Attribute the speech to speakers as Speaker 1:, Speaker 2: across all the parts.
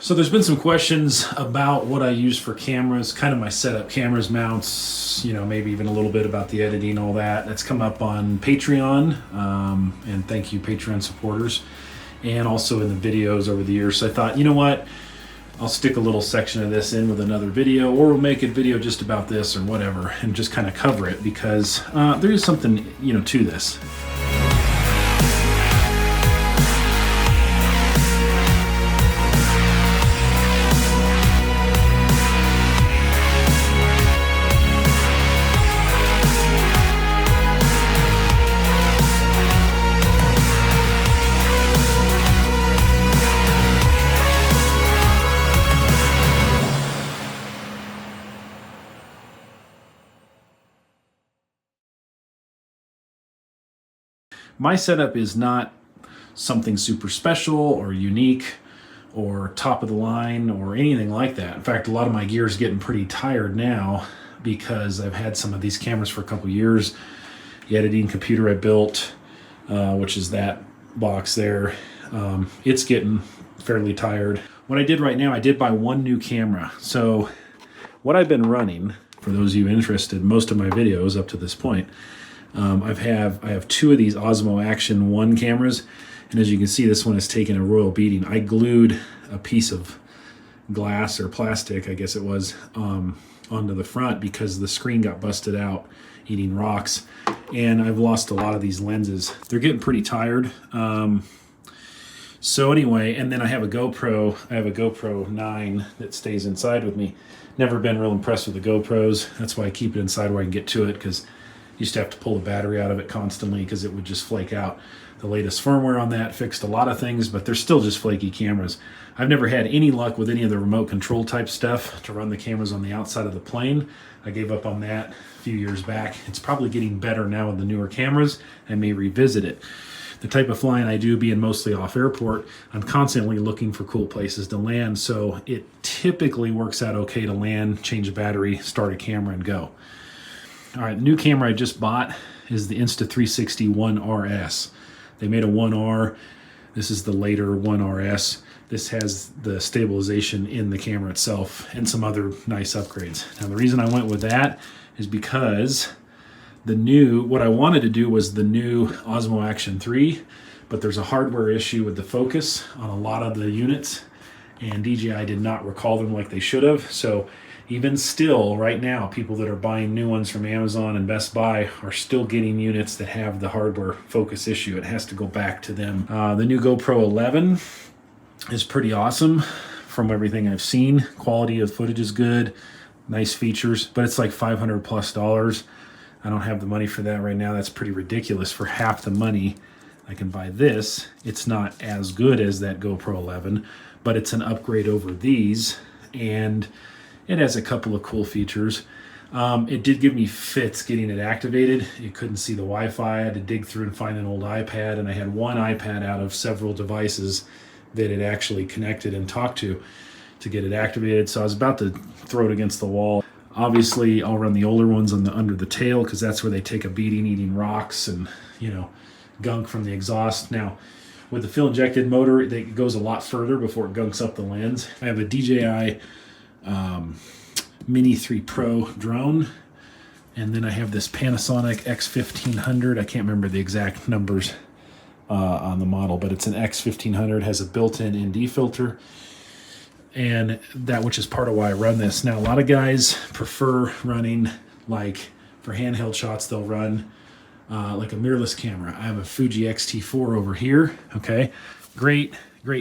Speaker 1: So there's been some questions about what I use for cameras, kind of my setup, cameras, mounts, maybe even a little bit about the editing, all that. That's come up on Patreon, and thank you Patreon supporters, and also in the videos over the years. So I thought, you know what, I'll stick a little section of this in with another video, or we'll make a video just about this or whatever, and just kind of cover it because there is something, to this. My setup is not something super special or unique or top of the line or anything like that. In fact, a lot of my gear is getting pretty tired now because I've had some of these cameras for a couple years. The editing computer I built, which is that box there, it's getting fairly tired. What I did right now, I did buy one new camera. So what I've been running, for those of you interested, most of my videos up to this point, I have two of these Osmo Action 1 cameras, and as you can see, this one has taken a royal beating. I glued a piece of glass or plastic, I guess it was, onto the front because the screen got busted out eating rocks, and I've lost a lot of these lenses. They're getting pretty tired. So anyway, and then I have a GoPro. I have a GoPro 9 that stays inside with me. Never been real impressed with the GoPros. That's why I keep it inside where I can get to it, because used to have to pull the battery out of it constantly because it would just flake out. The latest firmware on that fixed a lot of things, but they're still just flaky cameras. I've never had any luck with any of the remote control type stuff to run the cameras on the outside of the plane. I gave up on that a few years back. It's probably getting better now with the newer cameras. I may revisit it. The type of flying I do, being mostly off airport, I'm constantly looking for cool places to land, so it typically works out okay to land, change a battery, start a camera, and go. All right, the new camera I just bought is the Insta360 1RS. They made a 1R. This is the later 1RS. This has the stabilization in the camera itself and some other nice upgrades. Now, the reason I went with that is because what I wanted to do was the new Osmo Action 3, but there's a hardware issue with the focus on a lot of the units, and DJI did not recall them like they should have. So even still, right now, people that are buying new ones from Amazon and Best Buy are still getting units that have the hardware focus issue. It has to go back to them. The new GoPro 11 is pretty awesome from everything I've seen. Quality of footage is good, nice features, but it's like $500+. I don't have the money for that right now. That's pretty ridiculous. For half the money, I can buy this. It's not as good as that GoPro 11, but it's an upgrade over these, and it has a couple of cool features. It did give me fits getting it activated. It couldn't see the Wi-Fi. I had to dig through and find an old iPad, and I had one iPad out of several devices that it actually connected and talked to get it activated. So I was about to throw it against the wall. Obviously, I'll run the older ones on under the tail because that's where they take a beating eating rocks and, gunk from the exhaust. Now, with the fuel-injected motor, it goes a lot further before it gunks up the lens. I have a DJI Mini 3 Pro drone, and then I have this Panasonic X1500. I can't remember the exact numbers on the model, but it's an X1500, has a built-in ND filter, and which is part of why I run this. Now, a lot of guys prefer running, like for handheld shots, they'll run like a mirrorless camera. I have a Fuji X-T4 over here. Okay, great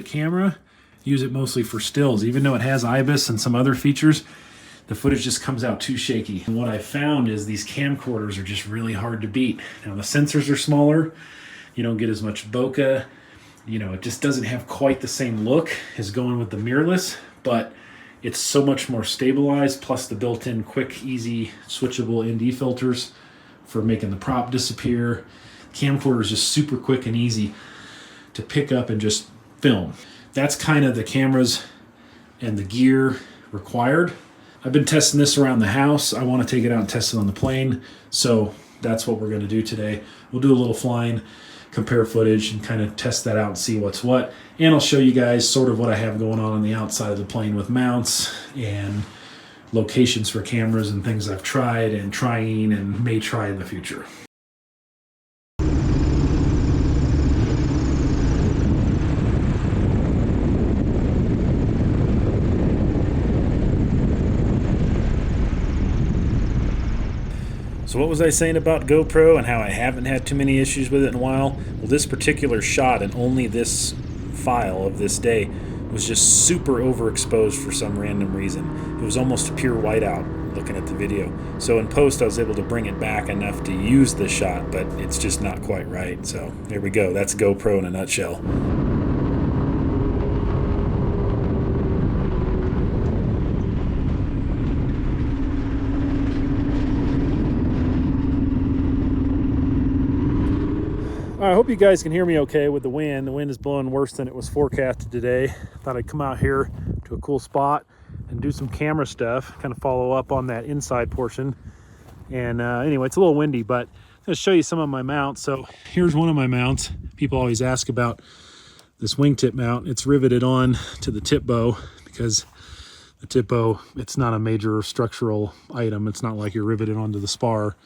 Speaker 1: camera. Use it mostly for stills. Even though it has IBIS and some other features, the footage just comes out too shaky. And what I found is these camcorders are just really hard to beat. Now, the sensors are smaller. You don't get as much bokeh. It just doesn't have quite the same look as going with the mirrorless, but it's so much more stabilized, plus the built-in quick, easy, switchable ND filters for making the prop disappear. Camcorder is just super quick and easy to pick up and just film. That's kind of the cameras and the gear required. I've been testing this around the house. I want to take it out and test it on the plane. So that's what we're going to do today. We'll do a little flying, compare footage and kind of test that out and see what's what. And I'll show you guys sort of what I have going on the outside of the plane with mounts and locations for cameras and things I've tried and trying and may try in the future. So what was I saying about GoPro and how I haven't had too many issues with it in a while? Well, this particular shot and only this file of this day was just super overexposed for some random reason. It was almost a pure whiteout looking at the video. So in post I was able to bring it back enough to use the shot, but it's just not quite right. So there we go. That's GoPro in a nutshell. I hope you guys can hear me okay with the wind. The wind is blowing worse than it was forecasted today. Thought I'd come out here to a cool spot and do some camera stuff, kind of follow up on that inside portion. And anyway, it's a little windy, but I'm going to show you some of my mounts. So here's one of my mounts. People always ask about this wingtip mount. It's riveted on to the tip bow because the tip bow, it's not a major structural item. It's not like you're riveted onto the spar,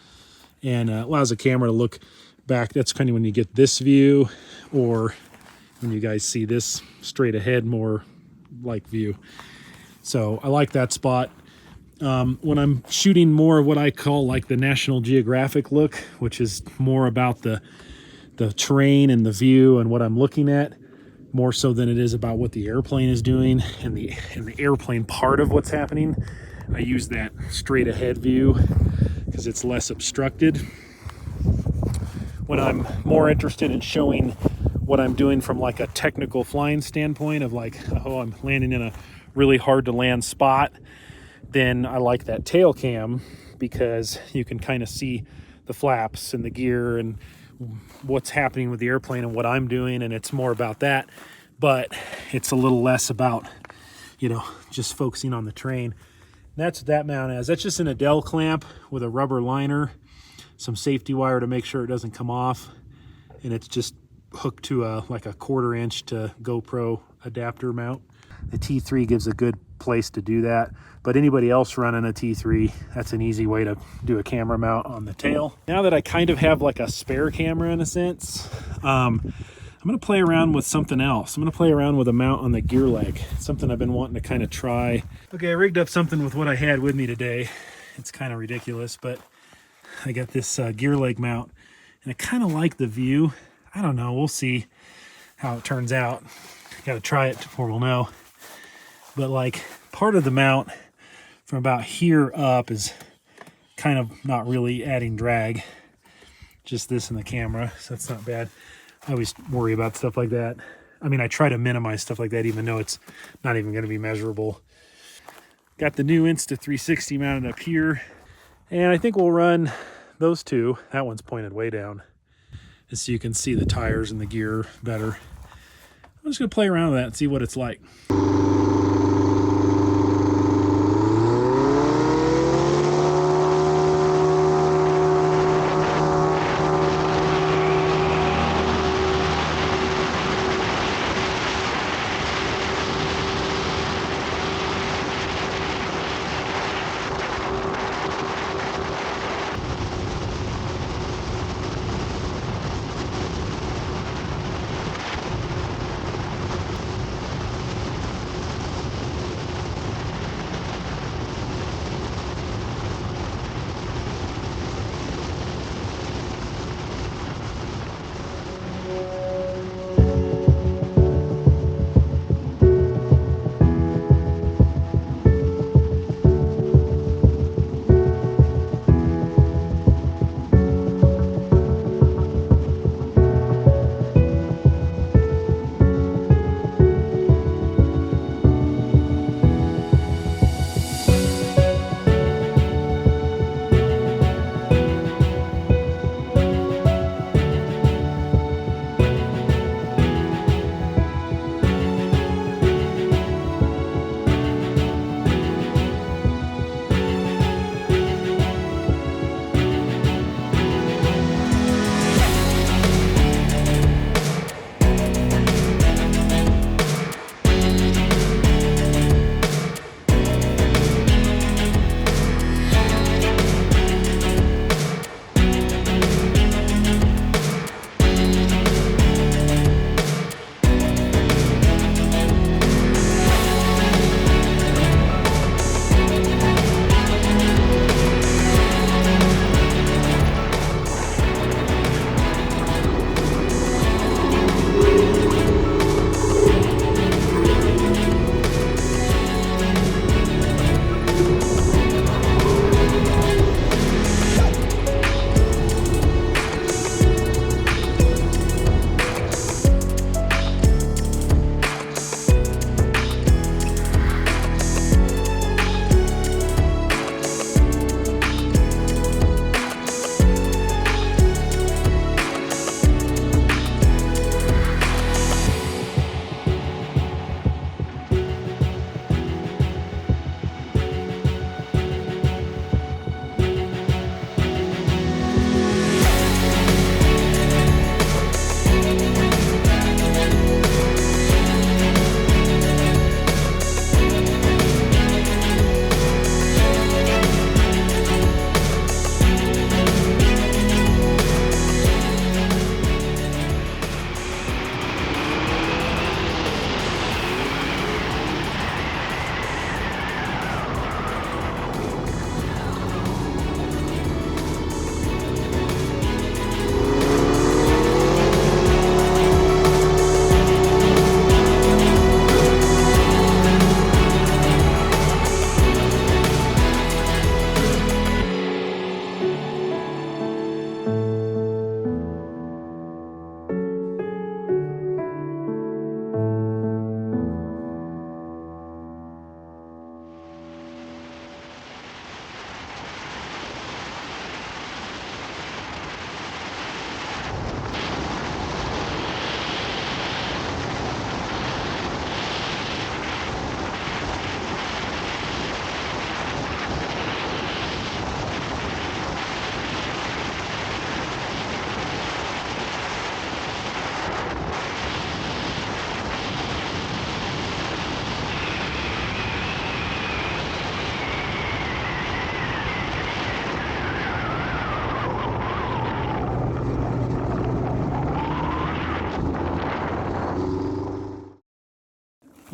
Speaker 1: and allows the camera to look back. That's kind of when you get this view, or when you guys see this straight ahead more like view. So I like that spot. When I'm shooting more of what I call like the National Geographic look, which is more about the terrain and the view and what I'm looking at, more so than it is about what the airplane is doing and the airplane part of what's happening, I use that straight ahead view because it's less obstructed. When I'm more interested in showing what I'm doing from like a technical flying standpoint of like, oh, I'm landing in a really hard to land spot, then I like that tail cam because you can kind of see the flaps and the gear and what's happening with the airplane and what I'm doing, and it's more about that. But it's a little less about, you know, just focusing on the terrain. That's what that mount is. That's just an Adele clamp with a rubber liner, some safety wire to make sure it doesn't come off, and it's just hooked to like a 1/4 inch to GoPro adapter mount. The T3 gives a good place to do that, but anybody else running a T3, that's an easy way to do a camera mount on the tail. Now that I kind of have like a spare camera in a sense, I'm gonna play around with something else. I'm gonna play around with a mount on the gear leg. It's something I've been wanting to kind of try. Okay, I rigged up something with what I had with me today. It's kind of ridiculous, but I got this gear leg mount, and I kind of like the view. I don't know, we'll see how it turns out. Got to try it before we'll know. But like part of the mount from about here up is kind of not really adding drag, just this in the camera, so that's not bad. I always worry about stuff like that. I mean, I try to minimize stuff like that even though it's not even going to be measurable. Got the new Insta360 mounted up here, and I think we'll run those two. That one's pointed way down, just so you can see the tires and the gear better. I'm just gonna play around with that and see what it's like.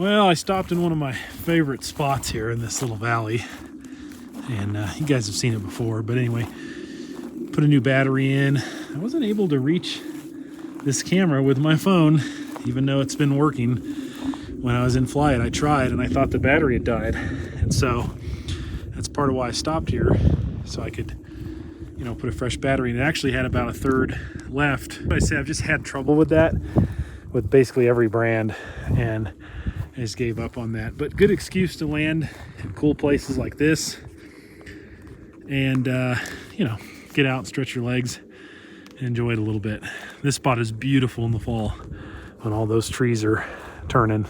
Speaker 1: Well, I stopped in one of my favorite spots here in this little valley, and you guys have seen it before, but anyway, put a new battery in. I wasn't able to reach this camera with my phone, even though it's been working. When I was in flight, I tried and I thought the battery had died, and so that's part of why I stopped here, so I could, you know, put a fresh battery in. It actually had about a third left. But I say I've just had trouble with that with basically every brand, and I just gave up on that. But good excuse to land in cool places like this, and you know, get out and stretch your legs and enjoy it a little bit. This spot is beautiful in the fall when all those trees are turning.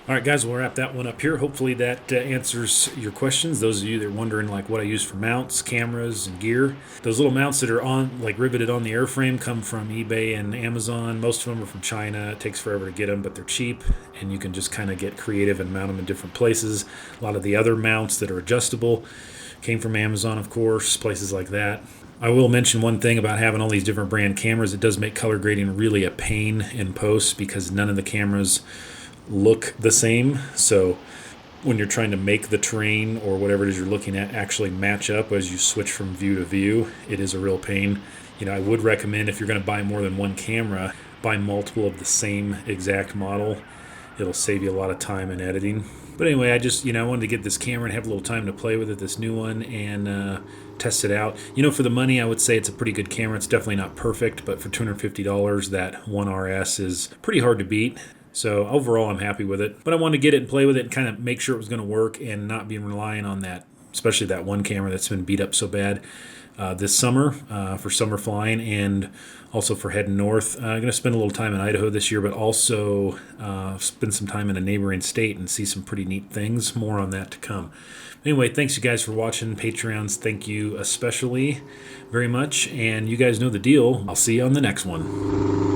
Speaker 1: All right, guys, we'll wrap that one up here. Hopefully that answers your questions. Those of you that are wondering like what I use for mounts, cameras, and gear. Those little mounts that are on, like riveted on the airframe, come from eBay and Amazon. Most of them are from China. It takes forever to get them, but they're cheap, and you can just kind of get creative and mount them in different places. A lot of the other mounts that are adjustable came from Amazon, of course, places like that. I will mention one thing about having all these different brand cameras. It does make color grading really a pain in post because none of the cameras look the same. So when you're trying to make the terrain or whatever it is you're looking at actually match up as you switch from view to view, it is a real pain. You know, I would recommend if you're going to buy more than one camera, buy multiple of the same exact model. It'll save you a lot of time in editing. But anyway, I just, you know, I wanted to get this camera and have a little time to play with it, this new one, and test it out. You know, for the money, I would say it's a pretty good camera. It's definitely not perfect, but for $250, that One RS is pretty hard to beat. So overall, I'm happy with it. But I wanted to get it and play with it and kind of make sure it was going to work and not be relying on that, especially that one camera that's been beat up so bad this summer for summer flying and also for heading north. I'm going to spend a little time in Idaho this year, but also spend some time in a neighboring state and see some pretty neat things. More on that to come. Anyway, thanks you guys for watching. Patreons, thank you especially very much. And you guys know the deal. I'll see you on the next one.